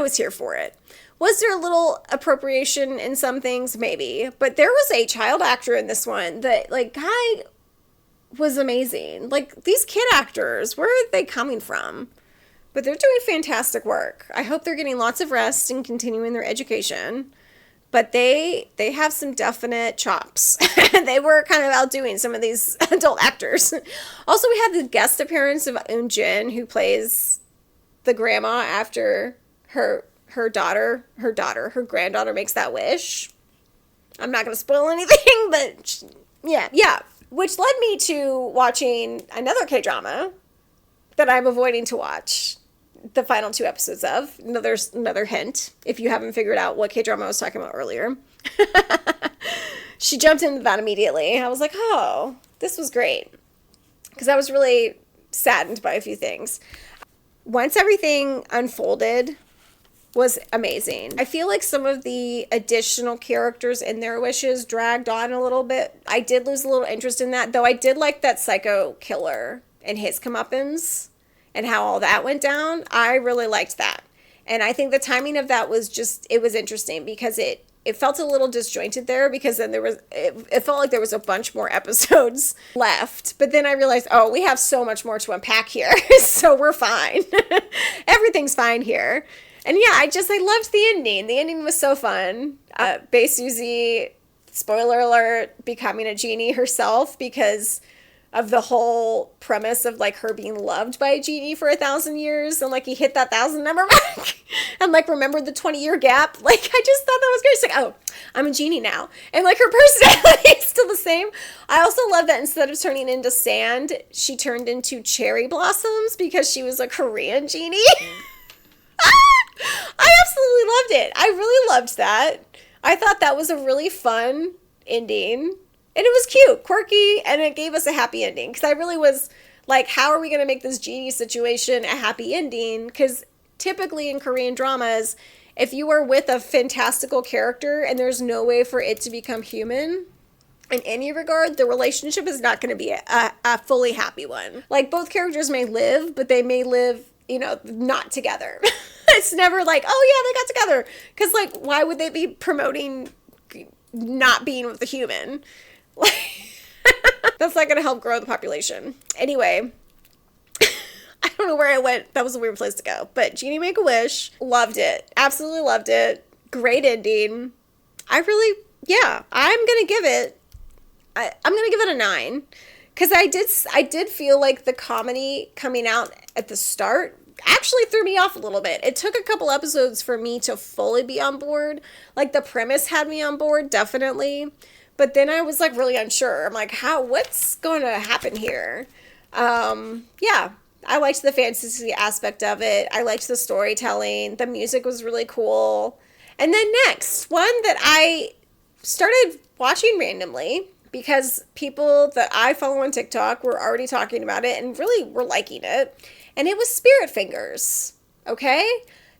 was here for it. Was there a little appropriation in some things? Maybe. But there was a child actor in this one that, like, guy was amazing. Like, these kid actors, where are they coming from? But they're doing fantastic work. I hope they're getting lots of rest and continuing their education. But they have some definite chops. They were kind of outdoing some of these adult actors. Also, we had the guest appearance of Eun Jin, who plays the grandma after her granddaughter makes that wish. I'm not going to spoil anything, but yeah. Which led me to watching another K-drama that I'm avoiding to watch the final 2 episodes of. Another hint, if you haven't figured out what K-drama I was talking about earlier. She jumped into that immediately. I was like, oh, this was great. Because I was really saddened by a few things. Once everything unfolded, was amazing. I feel like some of the additional characters in their wishes dragged on a little bit. I did lose a little interest in that, though I did like that psycho killer and his comeuppance and how all that went down. I really liked that. And I think the timing of that was it was interesting because it felt a little disjointed there because then it felt like there was a bunch more episodes left. But then I realized, oh, we have so much more to unpack here. So we're fine. Everything's fine here. And yeah, I loved the ending. The ending was so fun. Bae Susie, spoiler alert, becoming a genie herself because of the whole premise of like her being loved by a genie for 1,000 years. And like he hit that 1,000 number mark and like remembered the 20-year gap. Like I just thought that was great. She's like, oh, I'm a genie now. And like her personality is still the same. I also love that instead of turning into sand, she turned into cherry blossoms because she was a Korean genie. I absolutely loved it. I really loved that. I thought that was a really fun ending. And it was cute, quirky, and it gave us a happy ending. Because I really was like, how are we going to make this genie situation a happy ending? Because typically in Korean dramas, if you are with a fantastical character and there's no way for it to become human in any regard, the relationship is not going to be a fully happy one. Like both characters may live, but they may live, not together. It's never like, oh yeah, they got together. Because like, why would they be promoting not being with a human? Like, that's not going to help grow the population. Anyway, I don't know where I went. That was a weird place to go. But Genie Make-A-Wish, loved it. Absolutely loved it. Great ending. I'm going to give it, I'm going to give it a 9. Because I did feel like the comedy coming out at the start actually threw me off a little bit. It took a couple episodes for me to fully be on board. Like, the premise had me on board, definitely. But then I was, like, really unsure. I'm like, what's going to happen here? Yeah. I liked the fantasy aspect of it. I liked the storytelling. The music was really cool. And then next, one that I started watching randomly because people that I follow on TikTok were already talking about it and really were liking it. And it was Spirit Fingers. Okay?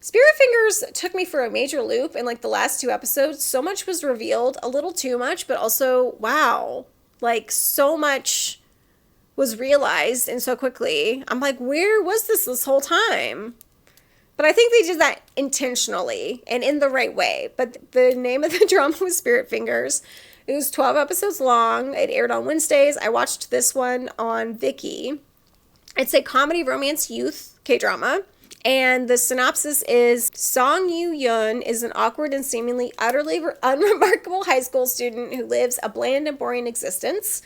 Spirit Fingers took me for a major loop in like the last 2 episodes. So much was revealed, a little too much, but also, wow. Like, so much was realized and so quickly. I'm like, where was this whole time? But I think they did that intentionally and in the right way. But the name of the drama was Spirit Fingers. It was 12 episodes long. It aired on Wednesdays. I watched this one on Viki. It's a comedy romance youth K-drama. And the synopsis is Song Yoo-yeon is an awkward and seemingly utterly unremarkable high school student who lives a bland and boring existence.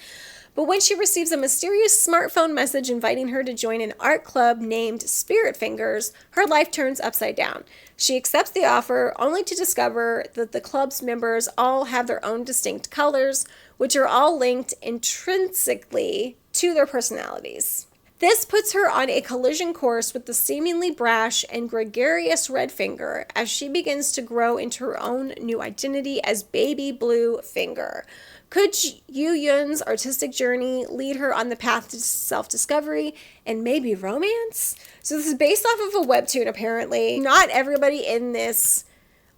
But when she receives a mysterious smartphone message inviting her to join an art club named Spirit Fingers, her life turns upside down. She accepts the offer only to discover that the club's members all have their own distinct colors, which are all linked intrinsically to their personalities. This puts her on a collision course with the seemingly brash and gregarious Red Finger as she begins to grow into her own new identity as Baby Blue Finger. Could Yoo-yeon's artistic journey lead her on the path to self-discovery and maybe romance? So this is based off of a webtoon, apparently. Not everybody in this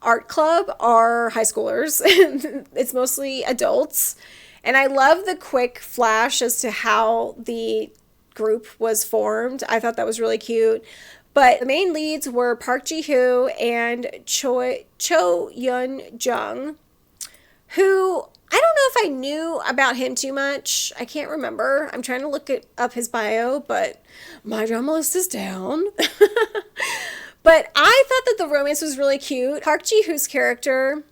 art club are high schoolers. It's mostly adults. And I love the quick flash as to how the group was formed. I thought that was really cute. But the main leads were Park Ji-hoo and Cho Yun-jung, who I don't know if I knew about him too much. I can't remember. I'm trying to look up his bio, but my drama list is down. But I thought that the romance was really cute. Park Ji-hoo's character,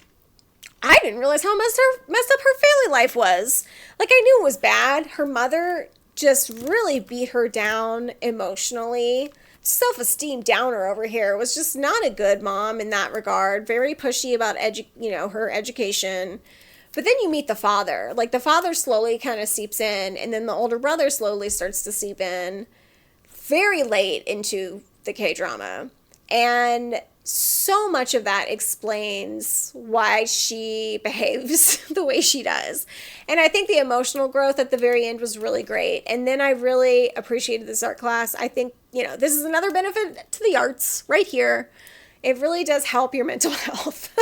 I didn't realize how messed up her family life was. Like, I knew it was bad. Her mother just really beat her down emotionally. Self-esteem downer over here. Was just not a good mom in that regard. Very pushy about her education. But then you meet the father. Like, the father slowly kind of seeps in, and then the older brother slowly starts to seep in very late into the K-drama. And so much of that explains why she behaves the way she does. And I think the emotional growth at the very end was really great. And then I really appreciated this art class. I think, this is another benefit to the arts right here. It really does help your mental health.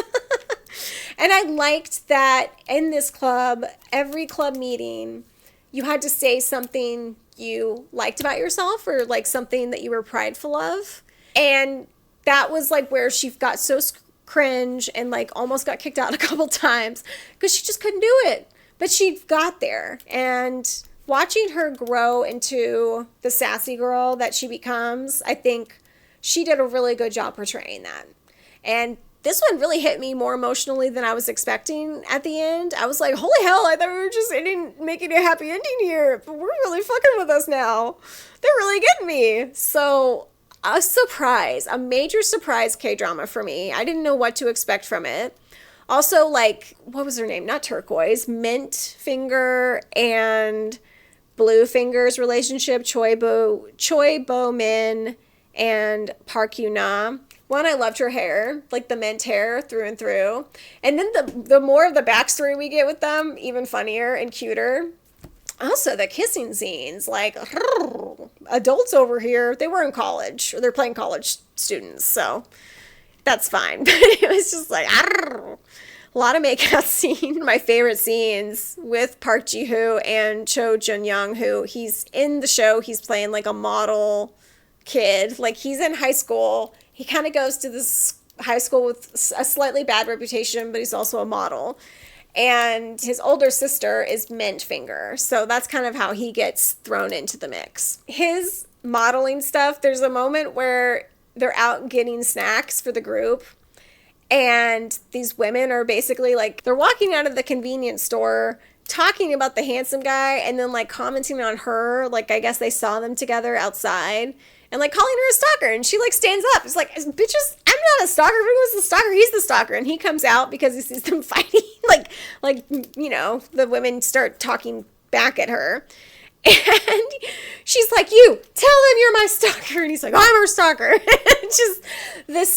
And I liked that in this club, every club meeting, you had to say something you liked about yourself or like something that you were prideful of. And that was like where she got so cringe and like almost got kicked out a couple times because she just couldn't do it. But she got there, and watching her grow into the sassy girl that she becomes, I think she did a really good job portraying that. And this one really hit me more emotionally than I was expecting at the end. I was like, holy hell, I thought we were just making a happy ending here, but we're really fucking with us now. They're really getting me. So a major surprise K-drama for me. I didn't know what to expect from it. Also, like, what was her name? Not Turquoise. Mint Finger and Blue Finger's relationship. Choi Bo Min and Park Yoo-na. One, I loved her hair, like the mint hair through and through. And then the more of the backstory we get with them, even funnier and cuter. Also, the kissing scenes, like, adults over here, they were in college, or they're playing college students, so that's fine. But it was just like, a lot of makeout scene. My favorite scenes with Park Ji-hoo and Cho Jun-young, who he's in the show, he's playing like a model kid. Like, he's in high school, He kind of goes to this high school with a slightly bad reputation, but he's also a model. And his older sister is Mint Finger. So that's kind of how he gets thrown into the mix. His modeling stuff, there's a moment where they're out getting snacks for the group. And these women are basically like, they're walking out of the convenience store talking about the handsome guy and then like commenting on her. Like, I guess they saw them together outside and like calling her a stalker. And she like stands up. It's like, bitches, I'm not a stalker. Who was the stalker? He's the stalker. And he comes out because he sees them fighting. like, you know, the women start talking back at her. And she's like, you, tell them you're my stalker. And he's like, I'm her stalker. Just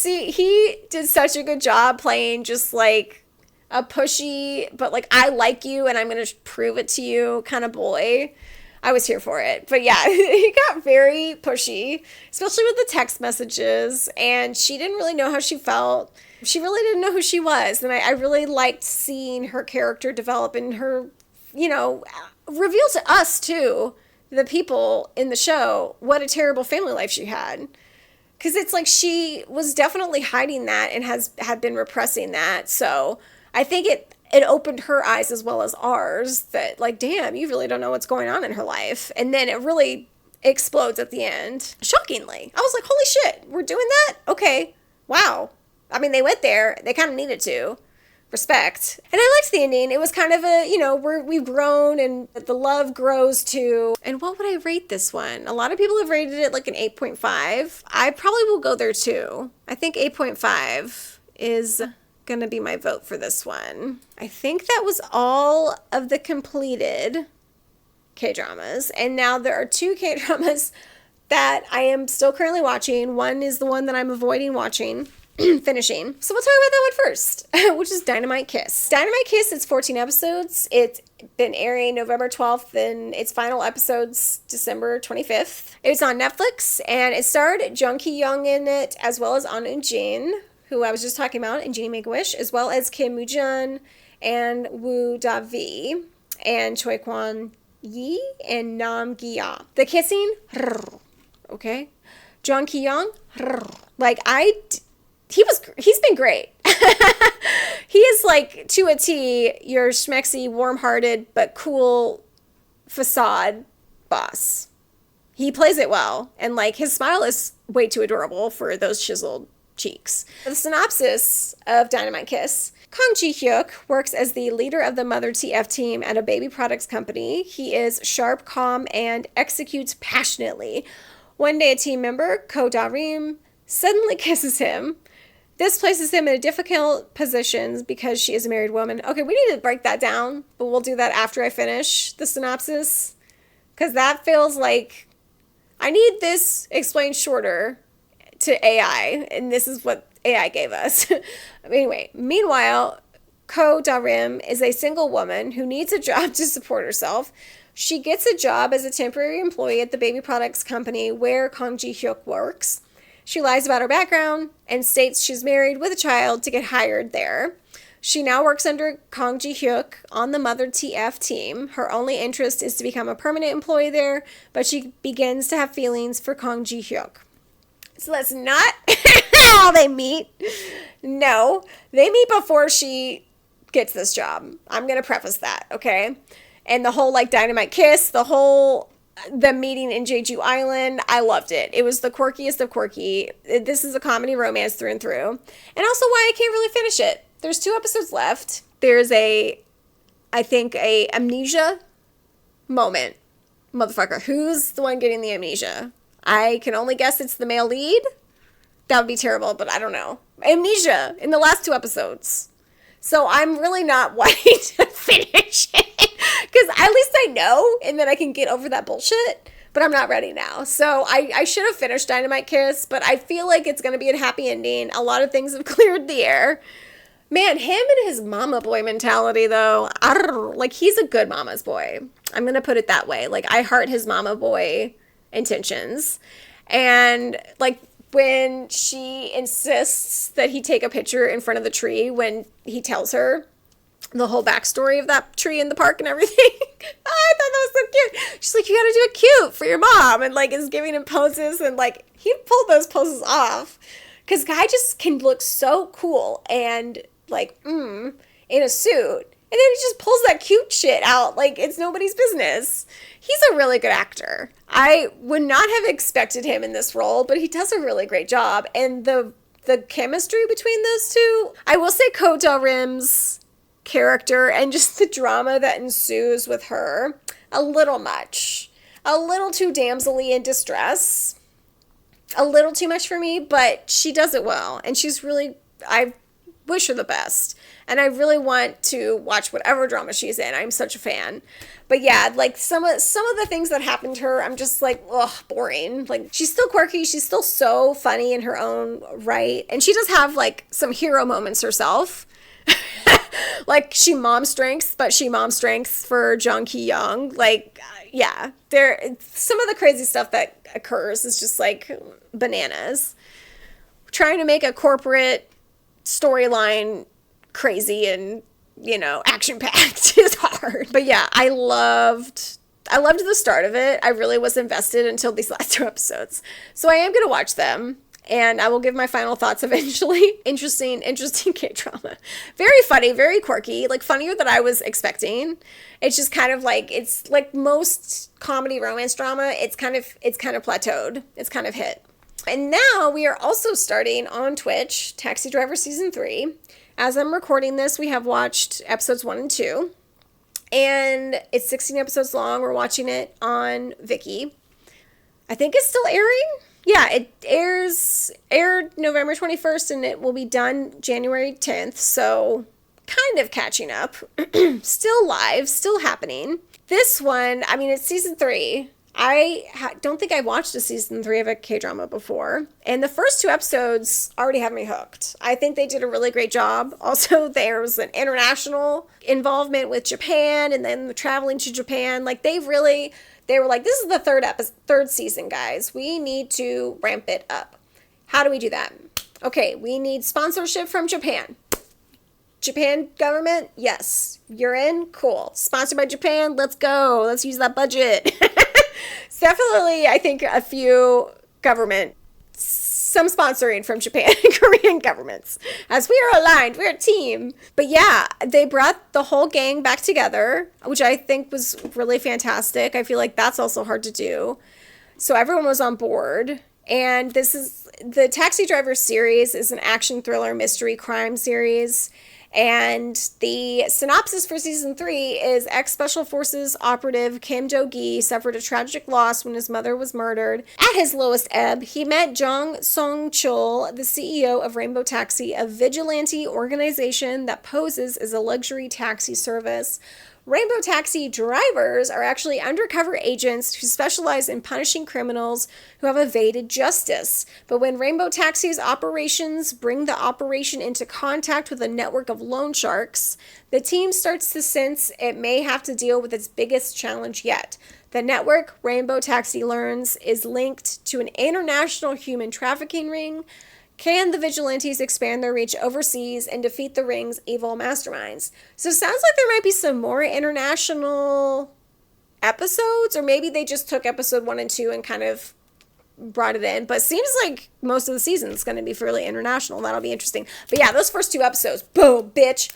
he did such a good job playing just like a pushy, but like, I like you and I'm going to prove it to you kind of boy. I was here for it. But yeah, he got very pushy, especially with the text messages. And she didn't really know how she felt. She really didn't know who she was. And I really liked seeing her character develop and her, you know, reveal to us too, the people in the show, what a terrible family life she had. Because it's like she was definitely hiding that and had been repressing that. So I think it opened her eyes as well as ours that like, damn, you really don't know what's going on in her life. And then it really explodes at the end. Shockingly. I was like, holy shit, we're doing that? Okay. Wow. I mean, they went there. They kind of needed to. Respect. And I liked the ending. It was kind of a, you know, we've grown and the love grows too. And what would I rate this one? A lot of people have rated it like an 8.5. I probably will go there too. I think 8.5 is going to be my vote for this one. I think that was all of the completed K-dramas. And now there are 2 K-dramas that I am still currently watching. One is the one that I'm avoiding watching. Finishing. So we'll talk about that one first, which is Dynamite Kiss. Dynamite Kiss, it's 14 episodes. It's been airing November 12th and its final episodes December 25th. It's on Netflix and it starred Jung Ki-young in it as well as An Eun-jin, who I was just talking about in Genie Make-A-Wish, as well as Kim Woo-jun and Woo Da-vi and Choi Kwon-yi and Nam Gi-ya. The kissing, okay? Jung Ki-young, like he's been great. He is like, to a T, your schmexy, warm-hearted, but cool facade boss. He plays it well. And like, his smile is way too adorable for those chiseled cheeks. The synopsis of Dynamite Kiss. Kang Ji-hyuk works as the leader of the Mother TF team at a baby products company. He is sharp, calm, and executes passionately. One day, a team member, Ko Da-rim, suddenly kisses him. This places him in a difficult position because she is a married woman. Okay, we need to break that down, but we'll do that after I finish the synopsis. Because that feels like I need this explained shorter to AI, and this is what AI gave us. Anyway, meanwhile, Ko Da-rim is a single woman who needs a job to support herself. She gets a job as a temporary employee at the baby products company where Kang Ji-hyuk works. She lies about her background and states she's married with a child to get hired there. She now works under Kang Ji-hyuk on the Mother TF team. Her only interest is to become a permanent employee there, but she begins to have feelings for Kang Ji-hyuk. So that's not how they meet. No, they meet before she gets this job. I'm going to preface that, okay? And the whole like Dynamite Kiss, the meeting in Jeju Island, I loved it. It was the quirkiest of quirky. This is a comedy romance through and through. And also why I can't really finish it. There's 2 episodes left. There's I think a amnesia moment. Motherfucker, who's the one getting the amnesia? I can only guess it's the male lead. That would be terrible, but I don't know. Amnesia in the last 2 episodes. So I'm really not wanting to finish it. Because at least I know, and then I can get over that bullshit. But I'm not ready now. So I should have finished Dynamite Kiss, but I feel like it's going to be a happy ending. A lot of things have cleared the air. Man, him and his mama boy mentality, though. Like, he's a good mama's boy. I'm going to put it that way. Like, I heart his mama boy intentions. And, like, when she insists that he take a picture in front of the tree when he tells her the whole backstory of that tree in the park and everything. I thought that was so cute. She's like, you gotta do it cute for your mom. And like is giving him poses and like he pulled those poses off. Because guy just can look so cool and like, in a suit. And then he just pulls that cute shit out like it's nobody's business. He's a really good actor. I would not have expected him in this role, but he does a really great job. And the chemistry between those two, I will say Ko Del-rim's character and just the drama that ensues with her, a little much. A little too damsel-y in distress. A little too much for me, but she does it well. And she's really, I wish her the best. And I really want to watch whatever drama she's in. I'm such a fan. But yeah, like some of the things that happened to her, I'm just like, ugh, boring. Like, she's still quirky. She's still so funny in her own right. And she does have like some hero moments herself. Like, she mom strengths, but she mom strengths for Jung Ki-young. Like, yeah, some of the crazy stuff that occurs is just like bananas. Trying to make a corporate storyline crazy and, action-packed is hard. But yeah, I loved the start of it. I really was invested until these last 2 episodes. So I am going to watch them. And I will give my final thoughts eventually. Interesting K-drama. Very funny, very quirky, like funnier than I was expecting. It's just kind of like, it's like most comedy romance drama, it's kind of plateaued. It's kind of hit. And now we are also starting on Twitch, Taxi Driver Season 3. As I'm recording this, we have watched episodes 1 and 2. And it's 16 episodes long. We're watching it on Viki. I think it's still airing. Yeah, it aired November 21st, and it will be done January 10th, so kind of catching up. Still live, still happening. This one, I mean, it's season 3. I don't think I watched a season 3 of a K-drama before, and the first 2 episodes already have me hooked. I think they did a really great job. Also, there was an international involvement with Japan, and then traveling to Japan. Like, they were like, this is the third season, guys. We need to ramp it up. How do we do that? Okay, we need sponsorship from Japan. Japan government? Yes. You're in? Cool. Sponsored by Japan? Let's go. Let's use that budget. It's definitely, I think, a few some sponsoring from Japan and Korean governments. As we are aligned, we're a team. But yeah, they brought the whole gang back together, which I think was really fantastic. I feel like that's also hard to do. So everyone was on board. And the Taxi Driver series is an action thriller mystery crime series. And the synopsis for season 3 is ex-Special Forces operative Kim Do-gi suffered a tragic loss when his mother was murdered. At his lowest ebb, he met Jong Song-chul, the CEO of Rainbow Taxi, a vigilante organization that poses as a luxury taxi service. Rainbow Taxi drivers are actually undercover agents who specialize in punishing criminals who have evaded justice. But when Rainbow Taxi's operations bring the operation into contact with a network of loan sharks, the team starts to sense it may have to deal with its biggest challenge yet. The network, Rainbow Taxi learns, is linked to an international human trafficking ring. Can the vigilantes expand their reach overseas and defeat the ring's evil masterminds? So it sounds like there might be some more international episodes, or maybe they just took episode 1 and 2 and kind of brought it in. But it seems like most of the season is going to be fairly international. That'll be interesting. But yeah, those first 2 episodes, boom, bitch,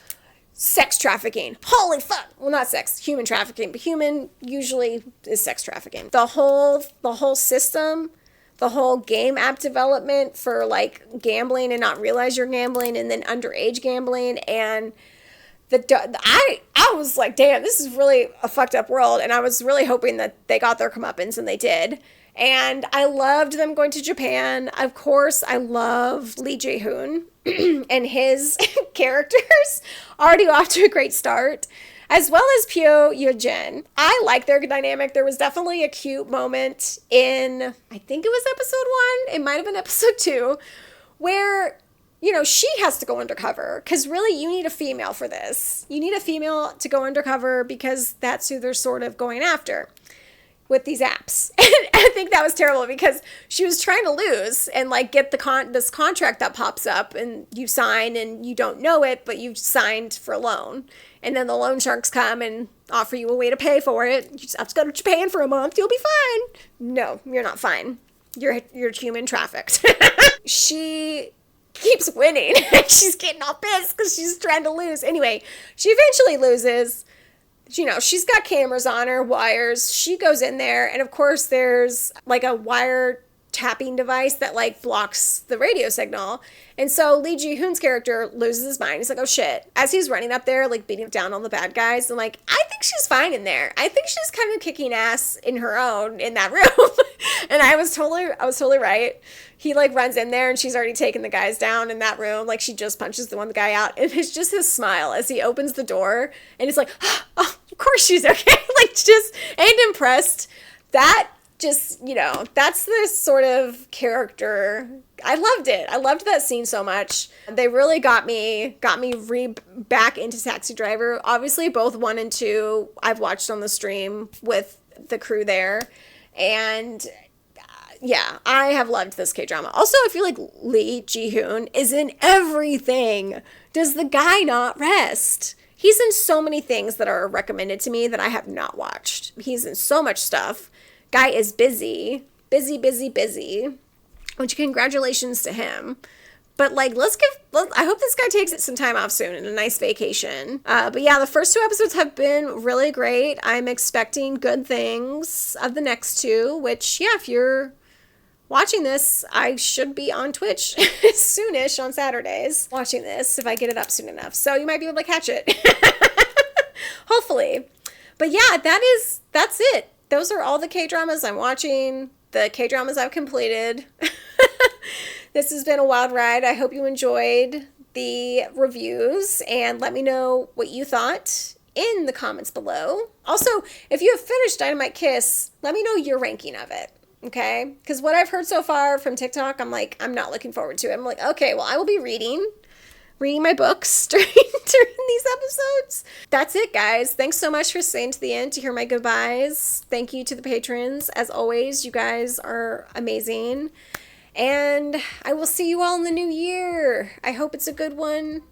sex trafficking. Holy fuck. Well, not sex, human trafficking. But human usually is sex trafficking. The whole system, the whole game app development for like gambling and not realize you're gambling, and then underage gambling, and I was like, damn, this is really a fucked up world, and I was really hoping that they got their comeuppance, and they did. And I loved them going to Japan. Of course, I loved Lee Jae-hoon and his characters, already off to a great start, as well as Pyo Yoo-jin. I like their dynamic. There was definitely a cute moment in, I think it was episode 1, it might have been episode 2, where, she has to go undercover, because really you need a female for this. You need a female to go undercover because that's who they're sort of going after with these apps. And I think that was terrible because she was trying to lose and like get this contract that pops up and you sign and you don't know it, but you've signed for a loan. And then the loan sharks come and offer you a way to pay for it. You just have to go to Japan for a month. You'll be fine. No, you're not fine. You're human trafficked. She keeps winning. She's getting all pissed because she's trying to lose. Anyway, she eventually loses. You know, she's got cameras on her, wires. She goes in there, and of course there's like a wire tapping device that like blocks the radio signal. And so Lee Ji-hoon's character loses his mind. He's like, oh shit. As he's running up there, like beating down all the bad guys, I'm like, I think she's fine in there. I think she's kind of kicking ass in her own in that room. And I was totally right. He like runs in there and she's already taken the guys down in that room. Like she just punches the one guy out. And it's just his smile as he opens the door and it's like, oh, of course she's okay. Like just ain't impressed. That just, you know, that's the sort of character. I loved it. I loved that scene so much. They really got me back into Taxi Driver. Obviously, both 1 and 2 I've watched on the stream with the crew there. And yeah, I have loved this K-drama. Also, I feel like Lee Ji-hoon is in everything. Does the guy not rest? He's in so many things that are recommended to me that I have not watched. He's in so much stuff. Guy is busy, which congratulations to him. But like, I hope this guy takes some time off soon and a nice vacation. But yeah, the first 2 episodes have been really great. I'm expecting good things of the next 2, which yeah, if you're watching this, I should be on Twitch soonish on Saturdays watching this if I get it up soon enough. So you might be able to catch it. Hopefully. But yeah, that's it. Those are all the K-dramas I'm watching, the K-dramas I've completed. This has been a wild ride. I hope you enjoyed the reviews and let me know what you thought in the comments below. Also, if you have finished Dynamite Kiss, let me know your ranking of it, okay? Because what I've heard so far from TikTok, I'm like, I'm not looking forward to it. I'm like, okay, well, I will be reading my books during these episodes. That's it, guys. Thanks so much for staying to the end to hear my goodbyes. Thank you to the patrons. As always, you guys are amazing. And I will see you all in the new year. I hope it's a good one.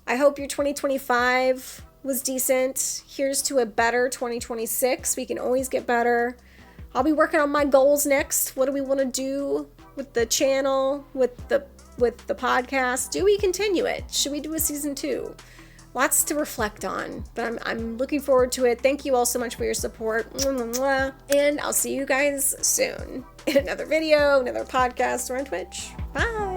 I hope your 2025 was decent. Here's to a better 2026. We can always get better. I'll be working on my goals next. What do we want to do with the channel, with the podcast? Do we continue it? Should we do a season 2? Lots to reflect on, but I'm looking forward to it. Thank you all so much for your support. And I'll see you guys soon in another video, another podcast, or on Twitch. Bye.